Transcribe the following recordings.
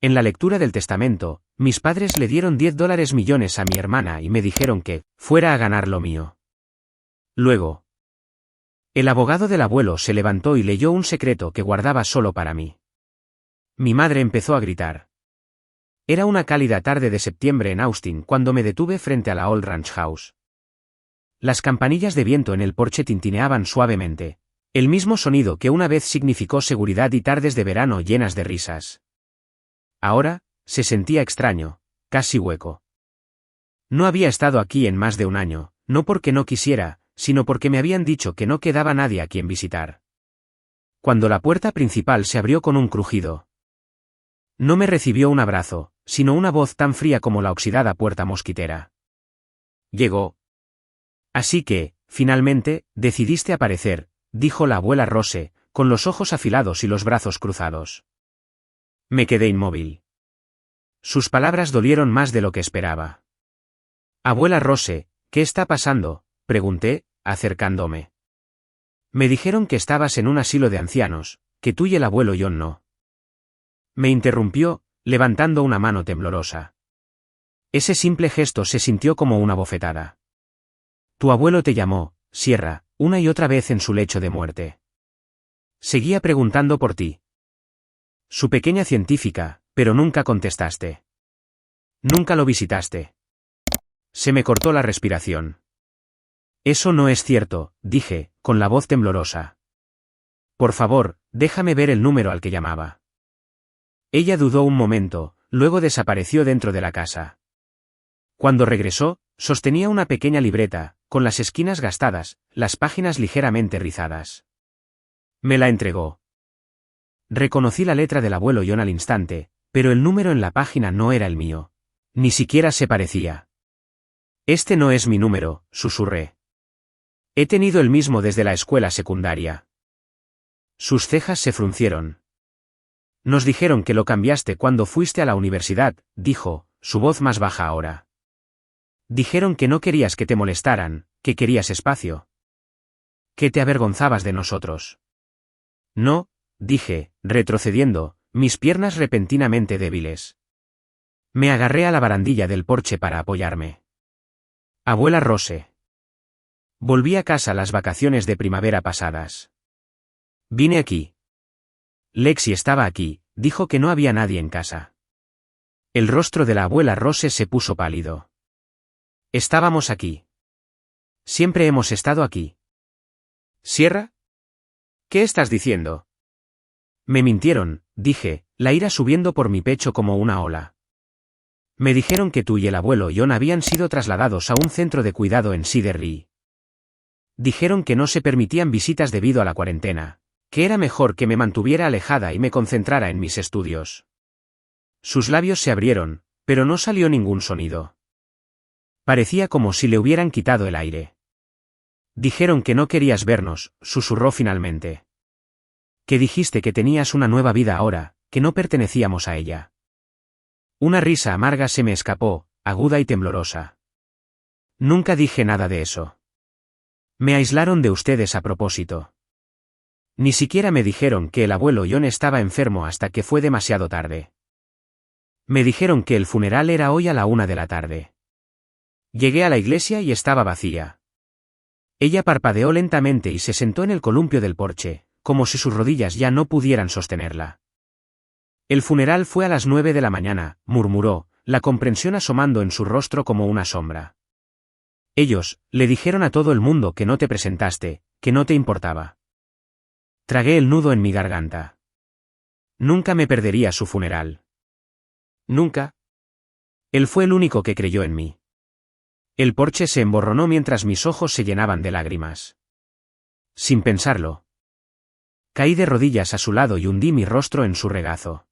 En la lectura del testamento, mis padres le dieron $10 millones a mi hermana y me dijeron que fuera a ganar lo mío. Luego, el abogado del abuelo se levantó y leyó un secreto que guardaba solo para mí. Mi madre empezó a gritar. Era una cálida tarde de septiembre en Austin cuando me detuve frente a la Old Ranch House. Las campanillas de viento en el porche tintineaban suavemente, el mismo sonido que una vez significó seguridad y tardes de verano llenas de risas. Ahora, se sentía extraño, casi hueco. No había estado aquí en más de un año, no porque no quisiera, sino porque me habían dicho que no quedaba nadie a quien visitar. Cuando la puerta principal se abrió con un crujido, no me recibió un abrazo, sino una voz tan fría como la oxidada puerta mosquitera. Llegó. Así que, finalmente, decidiste aparecer, dijo la abuela Rose, con los ojos afilados y los brazos cruzados. Me quedé inmóvil. Sus palabras dolieron más de lo que esperaba. Abuela Rose, ¿qué está pasando?, pregunté, acercándome. Me dijeron que estabas en un asilo de ancianos, que tú y el abuelo John no. Me interrumpió, levantando una mano temblorosa. Ese simple gesto se sintió como una bofetada. Tu abuelo te llamó, Sierra, una y otra vez en su lecho de muerte. Seguía preguntando por ti. Su pequeña científica, pero nunca contestaste. Nunca lo visitaste. Se me cortó la respiración. Eso no es cierto, dije, con la voz temblorosa. Por favor, déjame ver el número al que llamaba. Ella dudó un momento, luego desapareció dentro de la casa. Cuando regresó, sostenía una pequeña libreta, con las esquinas gastadas, las páginas ligeramente rizadas. Me la entregó. Reconocí la letra del abuelo John al instante, pero el número en la página no era el mío. Ni siquiera se parecía. Este no es mi número, susurré. He tenido el mismo desde la escuela secundaria. Sus cejas se fruncieron. Nos dijeron que lo cambiaste cuando fuiste a la universidad, dijo, su voz más baja ahora. Dijeron que no querías que te molestaran, que querías espacio. Que te avergonzabas de nosotros. No, dije, retrocediendo, mis piernas repentinamente débiles. Me agarré a la barandilla del porche para apoyarme. Abuela Rose. Volví a casa las vacaciones de primavera pasadas. Vine aquí. Lexi estaba aquí, dijo que no había nadie en casa. El rostro de la abuela Rose se puso pálido. Estábamos aquí. Siempre hemos estado aquí. ¿Sierra? ¿Qué estás diciendo? Me mintieron, dije, la ira subiendo por mi pecho como una ola. Me dijeron que tú y el abuelo John habían sido trasladados a un centro de cuidado en Cedar Ree. Dijeron que no se permitían visitas debido a la cuarentena, que era mejor que me mantuviera alejada y me concentrara en mis estudios. Sus labios se abrieron, pero no salió ningún sonido. Parecía como si le hubieran quitado el aire. Dijeron que no querías vernos, susurró finalmente. Que dijiste que tenías una nueva vida ahora, que no pertenecíamos a ella. Una risa amarga se me escapó, aguda y temblorosa. Nunca dije nada de eso. Me aislaron de ustedes a propósito. Ni siquiera me dijeron que el abuelo John estaba enfermo hasta que fue demasiado tarde. Me dijeron que el funeral era hoy a la 1 de la tarde. Llegué a la iglesia y estaba vacía. Ella parpadeó lentamente y se sentó en el columpio del porche, como si sus rodillas ya no pudieran sostenerla. El funeral fue a las 9 de la mañana, murmuró, la comprensión asomando en su rostro como una sombra. Ellos, le dijeron a todo el mundo que no te presentaste, que no te importaba. Tragué el nudo en mi garganta. Nunca me perdería su funeral. Nunca. Él fue el único que creyó en mí. El porche se emborronó mientras mis ojos se llenaban de lágrimas. Sin pensarlo. Caí de rodillas a su lado y hundí mi rostro en su regazo.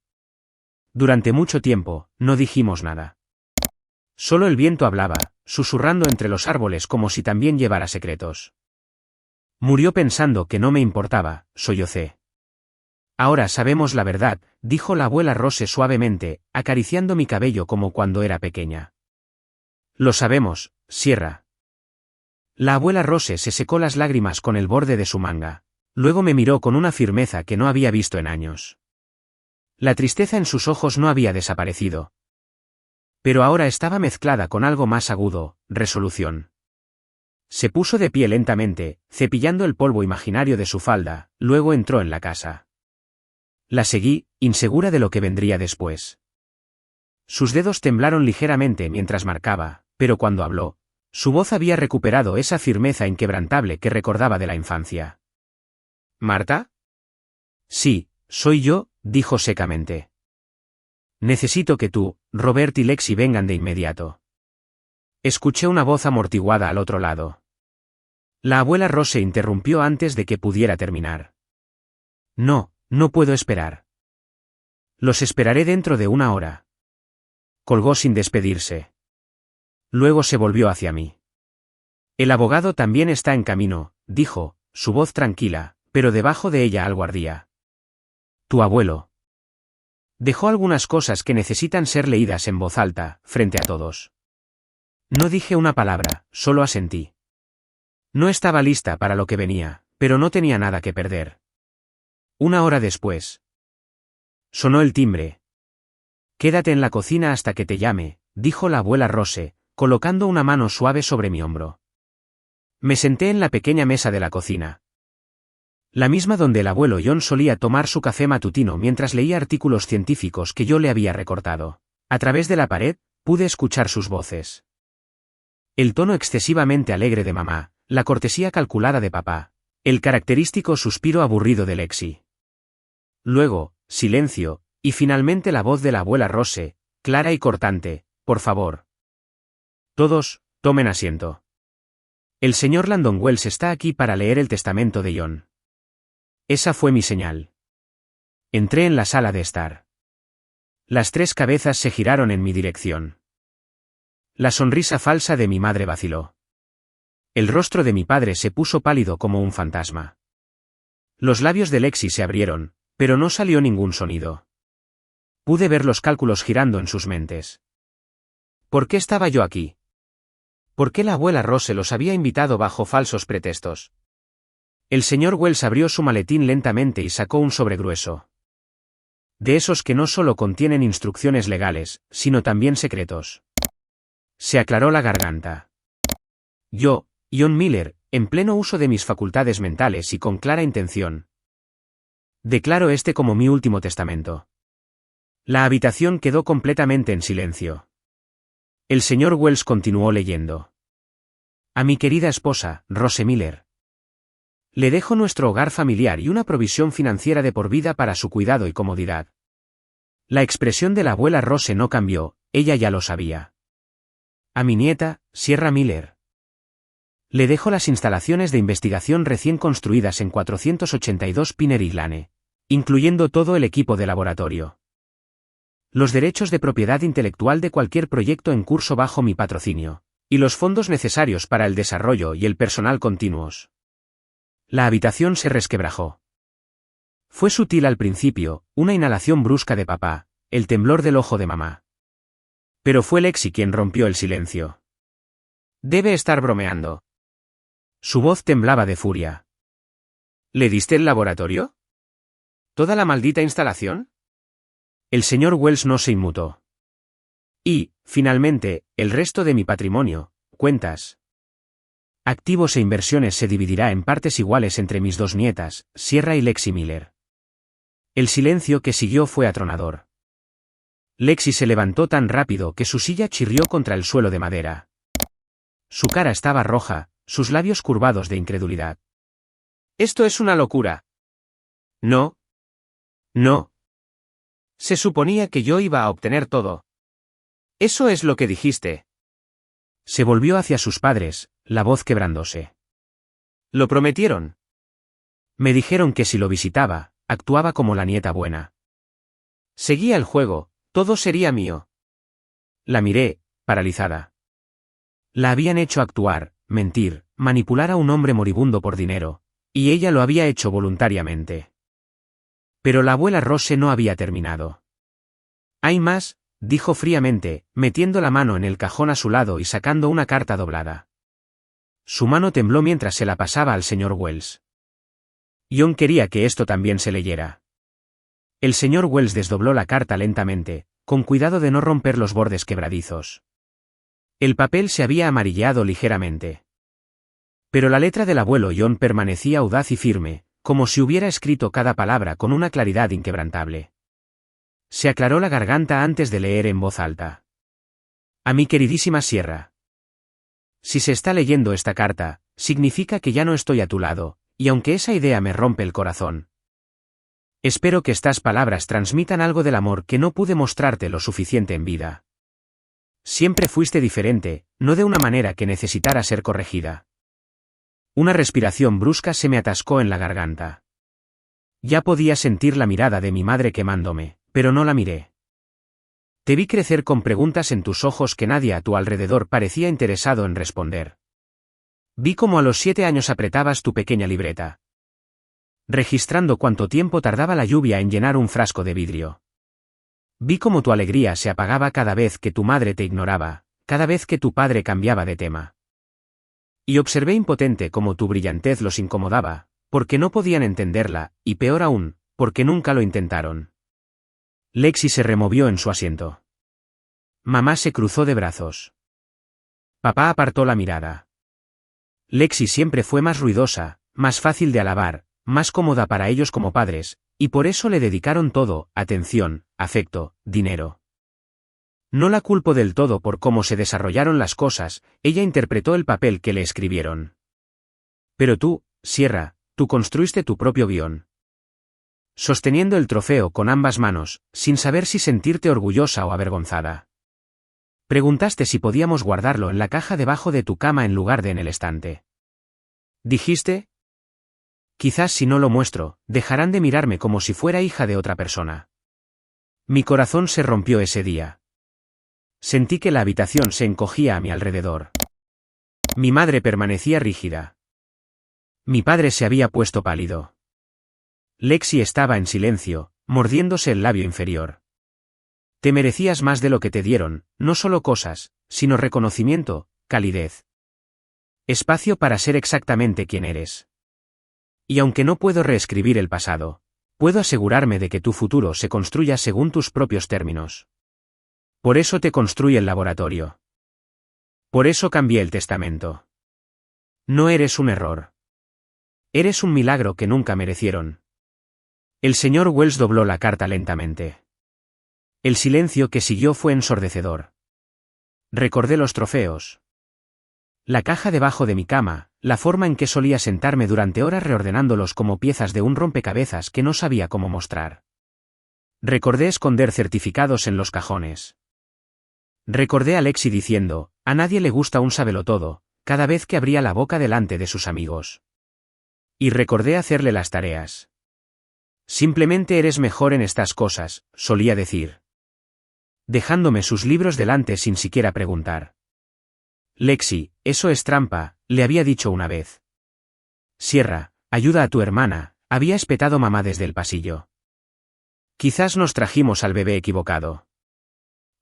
Durante mucho tiempo, no dijimos nada. Solo el viento hablaba, susurrando entre los árboles como si también llevara secretos. Murió pensando que no me importaba, sollocé. Ahora sabemos la verdad, dijo la abuela Rose suavemente, acariciando mi cabello como cuando era pequeña. Lo sabemos, Sierra. La abuela Rose se secó las lágrimas con el borde de su manga. Luego me miró con una firmeza que no había visto en años. La tristeza en sus ojos no había desaparecido. Pero ahora estaba mezclada con algo más agudo, resolución. Se puso de pie lentamente, cepillando el polvo imaginario de su falda, luego entró en la casa. La seguí, insegura de lo que vendría después. Sus dedos temblaron ligeramente mientras marcaba, pero cuando habló, su voz había recuperado esa firmeza inquebrantable que recordaba de la infancia. ¿Marta? Sí, soy yo, dijo secamente. Necesito que tú, Robert y Lexi vengan de inmediato. Escuché una voz amortiguada al otro lado. La abuela Rose interrumpió antes de que pudiera terminar. No, no puedo esperar. Los esperaré dentro de una hora. Colgó sin despedirse. Luego se volvió hacia mí. El abogado también está en camino, dijo, su voz tranquila, pero debajo de ella algo ardía. Tu abuelo. Dejó algunas cosas que necesitan ser leídas en voz alta, frente a todos. No dije una palabra, solo asentí. No estaba lista para lo que venía, pero no tenía nada que perder. Una hora después. Sonó el timbre. Quédate en la cocina hasta que te llame, dijo la abuela Rose, colocando una mano suave sobre mi hombro. Me senté en la pequeña mesa de la cocina. La misma donde el abuelo John solía tomar su café matutino mientras leía artículos científicos que yo le había recortado. A través de la pared, pude escuchar sus voces. El tono excesivamente alegre de mamá, la cortesía calculada de papá, el característico suspiro aburrido de Lexi. Luego, silencio, y finalmente la voz de la abuela Rose, clara y cortante, por favor. Todos, tomen asiento. El señor Landon Wells está aquí para leer el testamento de John. Esa fue mi señal. Entré en la sala de estar. Las tres cabezas se giraron en mi dirección. La sonrisa falsa de mi madre vaciló. El rostro de mi padre se puso pálido como un fantasma. Los labios de Lexi se abrieron, pero no salió ningún sonido. Pude ver los cálculos girando en sus mentes. ¿Por qué estaba yo aquí? ¿Por qué la abuela Rose los había invitado bajo falsos pretextos? El señor Wells abrió su maletín lentamente y sacó un sobre grueso. De esos que no solo contienen instrucciones legales, sino también secretos. Se aclaró la garganta. Yo, John Miller, en pleno uso de mis facultades mentales y con clara intención. Declaro este como mi último testamento. La habitación quedó completamente en silencio. El señor Wells continuó leyendo. A mi querida esposa, Rose Miller. Le dejo nuestro hogar familiar y una provisión financiera de por vida para su cuidado y comodidad. La expresión de la abuela Rose no cambió, ella ya lo sabía. A mi nieta, Sierra Miller. Le dejo las instalaciones de investigación recién construidas en 482 Pinery Lane, incluyendo todo el equipo de laboratorio. Los derechos de propiedad intelectual de cualquier proyecto en curso bajo mi patrocinio, y los fondos necesarios para el desarrollo y el personal continuos. La habitación se resquebrajó. Fue sutil al principio, una inhalación brusca de papá, el temblor del ojo de mamá. Pero fue Lexi quien rompió el silencio. Debe estar bromeando. Su voz temblaba de furia. ¿Le diste el laboratorio? ¿Toda la maldita instalación? El señor Wells no se inmutó. Y, finalmente, el resto de mi patrimonio, cuentas. Activos e inversiones se dividirá en partes iguales entre mis dos nietas, Sierra y Lexi Miller. El silencio que siguió fue atronador. Lexi se levantó tan rápido que su silla chirrió contra el suelo de madera. Su cara estaba roja, sus labios curvados de incredulidad. Esto es una locura. No. No. Se suponía que yo iba a obtener todo. Eso es lo que dijiste. Se volvió hacia sus padres, la voz quebrándose. ¿Lo prometieron? Me dijeron que si lo visitaba, actuaba como la nieta buena. Seguía el juego, todo sería mío. La miré, paralizada. La habían hecho actuar, mentir, manipular a un hombre moribundo por dinero, y ella lo había hecho voluntariamente. Pero la abuela Rose no había terminado. Hay más, dijo fríamente, metiendo la mano en el cajón a su lado y sacando una carta doblada. Su mano tembló mientras se la pasaba al señor Wells. John quería que esto también se leyera. El señor Wells desdobló la carta lentamente, con cuidado de no romper los bordes quebradizos. El papel se había amarilleado ligeramente. Pero la letra del abuelo John permanecía audaz y firme, como si hubiera escrito cada palabra con una claridad inquebrantable. Se aclaró la garganta antes de leer en voz alta. A mi queridísima Sierra. Si se está leyendo esta carta, significa que ya no estoy a tu lado, y aunque esa idea me rompe el corazón, espero que estas palabras transmitan algo del amor que no pude mostrarte lo suficiente en vida. Siempre fuiste diferente, no de una manera que necesitara ser corregida. Una respiración brusca se me atascó en la garganta. Ya podía sentir la mirada de mi madre quemándome, pero no la miré. Te vi crecer con preguntas en tus ojos que nadie a tu alrededor parecía interesado en responder. Vi cómo a los 7 años apretabas tu pequeña libreta, registrando cuánto tiempo tardaba la lluvia en llenar un frasco de vidrio. Vi cómo tu alegría se apagaba cada vez que tu madre te ignoraba, cada vez que tu padre cambiaba de tema. Y observé impotente cómo tu brillantez los incomodaba, porque no podían entenderla, y peor aún, porque nunca lo intentaron. Lexi se removió en su asiento. Mamá se cruzó de brazos. Papá apartó la mirada. Lexi siempre fue más ruidosa, más fácil de alabar, más cómoda para ellos como padres, y por eso le dedicaron todo, atención, afecto, dinero. No la culpo del todo por cómo se desarrollaron las cosas, ella interpretó el papel que le escribieron. Pero tú, Sierra, tú construiste tu propio guión. Sosteniendo el trofeo con ambas manos, sin saber si sentirte orgullosa o avergonzada. Preguntaste si podíamos guardarlo en la caja debajo de tu cama en lugar de en el estante. Dijiste: quizás si no lo muestro, dejarán de mirarme como si fuera hija de otra persona. Mi corazón se rompió ese día. Sentí que la habitación se encogía a mi alrededor. Mi madre permanecía rígida. Mi padre se había puesto pálido. Lexi estaba en silencio, mordiéndose el labio inferior. Te merecías más de lo que te dieron, no solo cosas, sino reconocimiento, calidez. Espacio para ser exactamente quien eres. Y aunque no puedo reescribir el pasado, puedo asegurarme de que tu futuro se construya según tus propios términos. Por eso te construí el laboratorio. Por eso cambié el testamento. No eres un error. Eres un milagro que nunca merecieron. El señor Wells dobló la carta lentamente. El silencio que siguió fue ensordecedor. Recordé los trofeos. La caja debajo de mi cama, la forma en que solía sentarme durante horas reordenándolos como piezas de un rompecabezas que no sabía cómo mostrar. Recordé esconder certificados en los cajones. Recordé a Lexi diciendo: a nadie le gusta un sabelotodo, cada vez que abría la boca delante de sus amigos. Y recordé hacerle las tareas. Simplemente eres mejor en estas cosas, solía decir, dejándome sus libros delante sin siquiera preguntar. Lexi, eso es trampa, le había dicho una vez. Sierra, ayuda a tu hermana, había espetado mamá desde el pasillo. Quizás nos trajimos al bebé equivocado.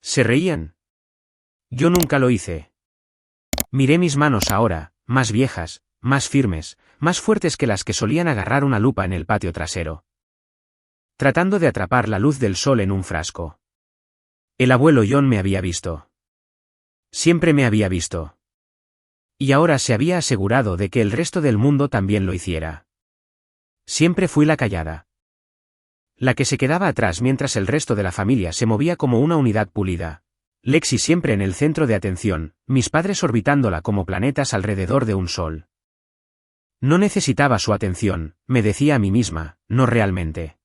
Se reían. Yo nunca lo hice. Miré mis manos ahora, más viejas, más firmes, más fuertes que las que solían agarrar una lupa en el patio trasero. Tratando de atrapar la luz del sol en un frasco. El abuelo John me había visto. Siempre me había visto. Y ahora se había asegurado de que el resto del mundo también lo hiciera. Siempre fui la callada. La que se quedaba atrás mientras el resto de la familia se movía como una unidad pulida. Lexi siempre en el centro de atención, mis padres orbitándola como planetas alrededor de un sol. No necesitaba su atención, me decía a mí misma, no realmente.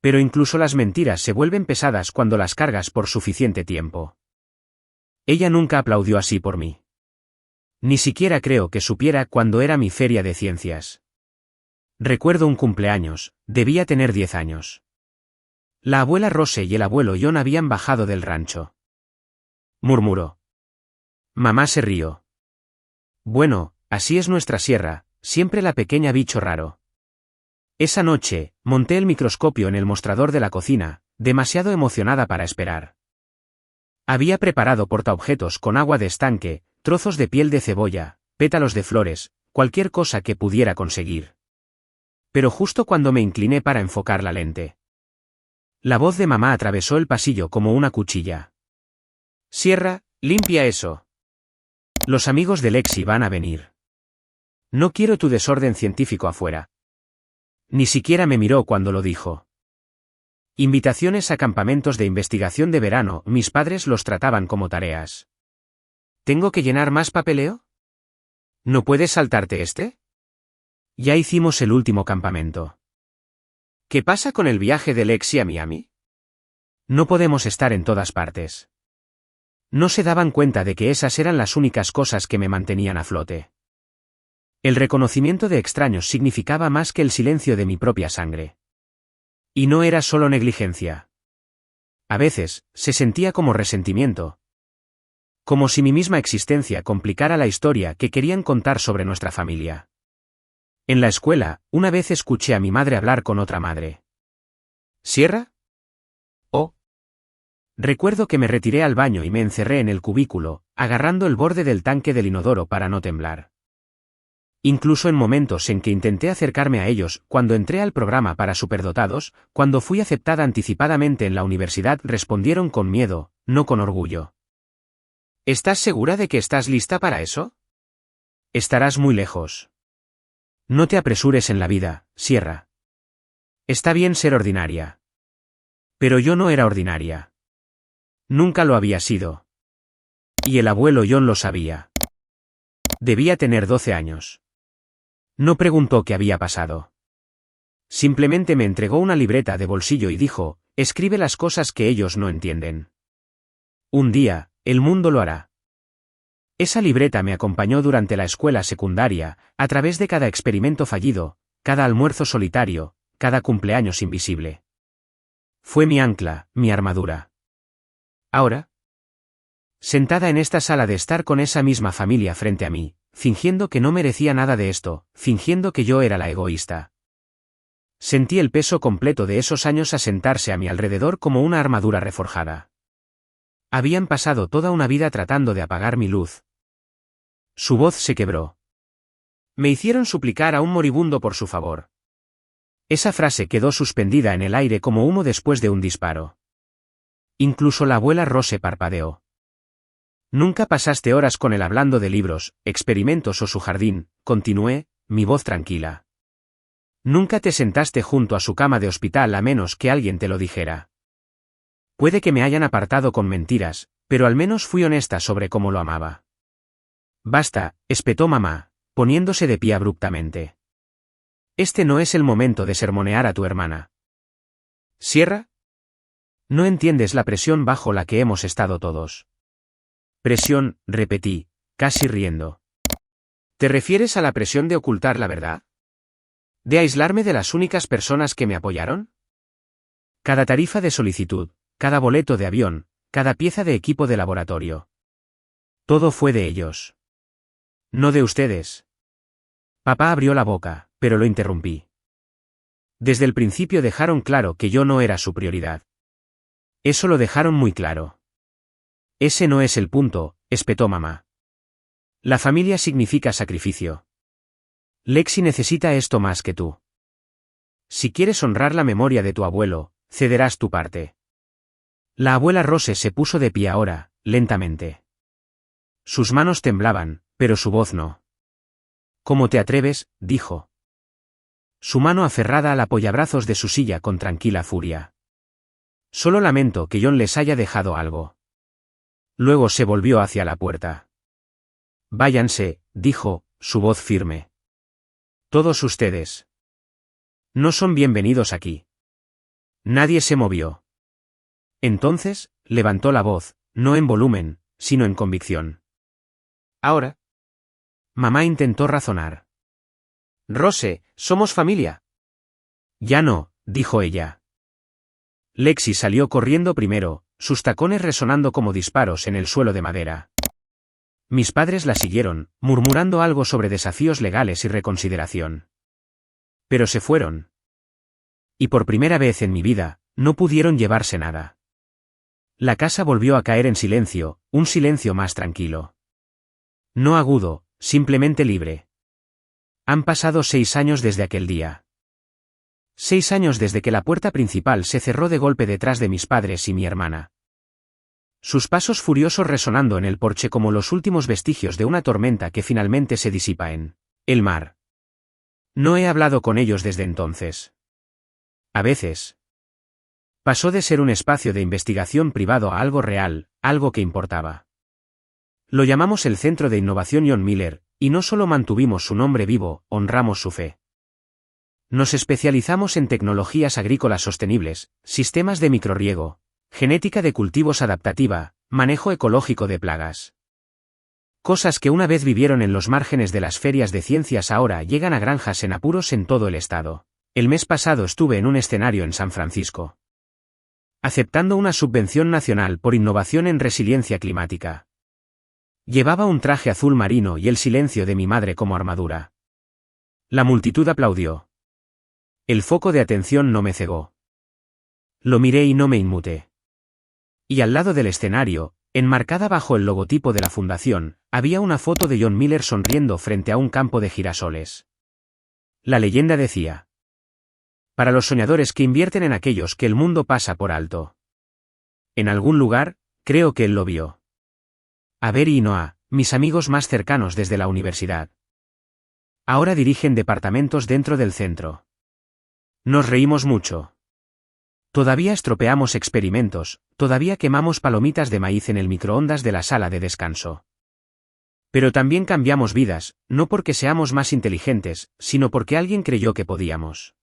Pero incluso las mentiras se vuelven pesadas cuando las cargas por suficiente tiempo. Ella nunca aplaudió así por mí. Ni siquiera creo que supiera cuándo era mi feria de ciencias. Recuerdo un cumpleaños, debía tener 10 años. La abuela Rose y el abuelo John habían bajado del rancho. Murmuró. Mamá se rió. Bueno, así es nuestra Sierra, siempre la pequeña bicho raro. Esa noche, monté el microscopio en el mostrador de la cocina, demasiado emocionada para esperar. Había preparado portaobjetos con agua de estanque, trozos de piel de cebolla, pétalos de flores, cualquier cosa que pudiera conseguir. Pero justo cuando me incliné para enfocar la lente, La voz de mamá atravesó el pasillo como una cuchilla. Sierra, limpia eso. Los amigos de Lexi van a venir. No quiero tu desorden científico afuera. Ni siquiera me miró cuando lo dijo. Invitaciones a campamentos de investigación de verano, mis padres los trataban como tareas. ¿Tengo que llenar más papeleo? ¿No puedes saltarte este? Ya hicimos el último campamento. ¿Qué pasa con el viaje de Lexi a Miami? No podemos estar en todas partes. No se daban cuenta de que esas eran las únicas cosas que me mantenían a flote. El reconocimiento de extraños significaba más que el silencio de mi propia sangre. Y no era solo negligencia. A veces, se sentía como resentimiento. Como si mi misma existencia complicara la historia que querían contar sobre nuestra familia. En la escuela, una vez escuché a mi madre hablar con otra madre. ¿Sierra? Oh. Recuerdo que me retiré al baño y me encerré en el cubículo, agarrando el borde del tanque del inodoro para no temblar. Incluso en momentos en que intenté acercarme a ellos, cuando entré al programa para superdotados, cuando fui aceptada anticipadamente en la universidad, respondieron con miedo, no con orgullo. ¿Estás segura de que estás lista para eso? Estarás muy lejos. No te apresures en la vida, Sierra. Está bien ser ordinaria. Pero yo no era ordinaria. Nunca lo había sido. Y el abuelo John lo sabía. Debía tener 12 años. No preguntó qué había pasado. Simplemente me entregó una libreta de bolsillo y dijo, escribe las cosas que ellos no entienden. Un día, el mundo lo hará. Esa libreta me acompañó durante la escuela secundaria, a través de cada experimento fallido, cada almuerzo solitario, cada cumpleaños invisible. Fue mi ancla, mi armadura. Ahora, sentada en esta sala de estar con esa misma familia frente a mí, fingiendo que no merecía nada de esto, fingiendo que yo era la egoísta. Sentí el peso completo de esos años asentarse a mi alrededor como una armadura reforjada. Habían pasado toda una vida tratando de apagar mi luz. Su voz se quebró. Me hicieron suplicar a un moribundo por su favor. Esa frase quedó suspendida en el aire como humo después de un disparo. Incluso la abuela Rose parpadeó. Nunca pasaste horas con él hablando de libros, experimentos o su jardín, continué, mi voz tranquila. Nunca te sentaste junto a su cama de hospital a menos que alguien te lo dijera. Puede que me hayan apartado con mentiras, pero al menos fui honesta sobre cómo lo amaba. Basta, espetó mamá, poniéndose de pie abruptamente. Este no es el momento de sermonear a tu hermana. ¿Sierra? No entiendes la presión bajo la que hemos estado todos. Presión, repetí, casi riendo. ¿Te refieres a la presión de ocultar la verdad? ¿De aislarme de las únicas personas que me apoyaron? Cada tarifa de solicitud, cada boleto de avión, cada pieza de equipo de laboratorio. Todo fue de ellos. No de ustedes. Papá abrió la boca, pero lo interrumpí. Desde el principio dejaron claro que yo no era su prioridad. Eso lo dejaron muy claro. Ese no es el punto, espetó mamá. La familia significa sacrificio. Lexi necesita esto más que tú. Si quieres honrar la memoria de tu abuelo, cederás tu parte. La abuela Rose se puso de pie ahora, lentamente. Sus manos temblaban, pero su voz no. ¿Cómo te atreves?, dijo. Su mano aferrada al apoyabrazos de su silla con tranquila furia. Solo lamento que John les haya dejado algo. Luego se volvió hacia la puerta. Váyanse, dijo, su voz firme. Todos ustedes. No son bienvenidos aquí. Nadie se movió. Entonces, levantó la voz, no en volumen, sino en convicción. Ahora. Mamá intentó razonar. Rose, somos familia. Ya no, dijo ella. Lexi salió corriendo primero, sus tacones resonando como disparos en el suelo de madera. Mis padres la siguieron, murmurando algo sobre desafíos legales y reconsideración. Pero se fueron. Y por primera vez en mi vida, no pudieron llevarse nada. La casa volvió a caer en silencio, un silencio más tranquilo. No agudo, simplemente libre. Han pasado 6 años desde aquel día. 6 años desde que la puerta principal se cerró de golpe detrás de mis padres y mi hermana. Sus pasos furiosos resonando en el porche como los últimos vestigios de una tormenta que finalmente se disipa en el mar. No he hablado con ellos desde entonces. A veces. Pasó de ser un espacio de investigación privado a algo real, algo que importaba. Lo llamamos el Centro de Innovación John Miller, y no solo mantuvimos su nombre vivo, honramos su fe. Nos especializamos en tecnologías agrícolas sostenibles, sistemas de microrriego, genética de cultivos adaptativa, manejo ecológico de plagas. Cosas que una vez vivieron en los márgenes de las ferias de ciencias ahora llegan a granjas en apuros en todo el estado. El mes pasado estuve en un escenario en San Francisco, aceptando una subvención nacional por innovación en resiliencia climática. Llevaba un traje azul marino y el silencio de mi madre como armadura. La multitud aplaudió. El foco de atención no me cegó. Lo miré y no me inmuté. Y al lado del escenario, enmarcada bajo el logotipo de la fundación, había una foto de John Miller sonriendo frente a un campo de girasoles. La leyenda decía: para los soñadores que invierten en aquellos que el mundo pasa por alto. En algún lugar, creo que él lo vio. Avery y Noah, mis amigos más cercanos desde la universidad. Ahora dirigen departamentos dentro del centro. Nos reímos mucho. Todavía estropeamos experimentos, todavía quemamos palomitas de maíz en el microondas de la sala de descanso. Pero también cambiamos vidas, no porque seamos más inteligentes, sino porque alguien creyó que podíamos.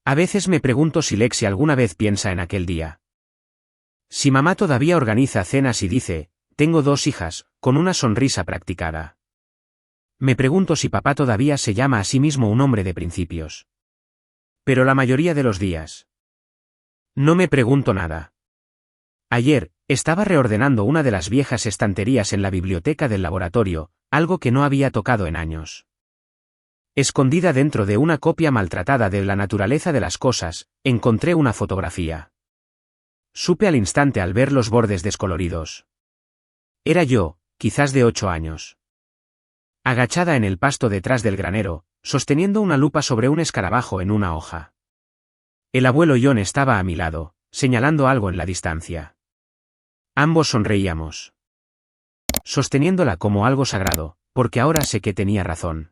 A veces me pregunto si Lexi alguna vez piensa en aquel día. Si mamá todavía organiza cenas y dice: tengo 2 hijas, con una sonrisa practicada. Me pregunto si papá todavía se llama a sí mismo un hombre de principios. Pero la mayoría de los días. No me pregunto nada. Ayer, estaba reordenando una de las viejas estanterías en la biblioteca del laboratorio, algo que no había tocado en años. Escondida dentro de una copia maltratada de La naturaleza de las cosas, encontré una fotografía. Supe al instante al ver los bordes descoloridos. Era yo, quizás de 8 años. Agachada en el pasto detrás del granero, sosteniendo una lupa sobre un escarabajo en una hoja. El abuelo John estaba a mi lado, señalando algo en la distancia. Ambos sonreíamos. Sosteniéndola como algo sagrado, porque ahora sé que tenía razón.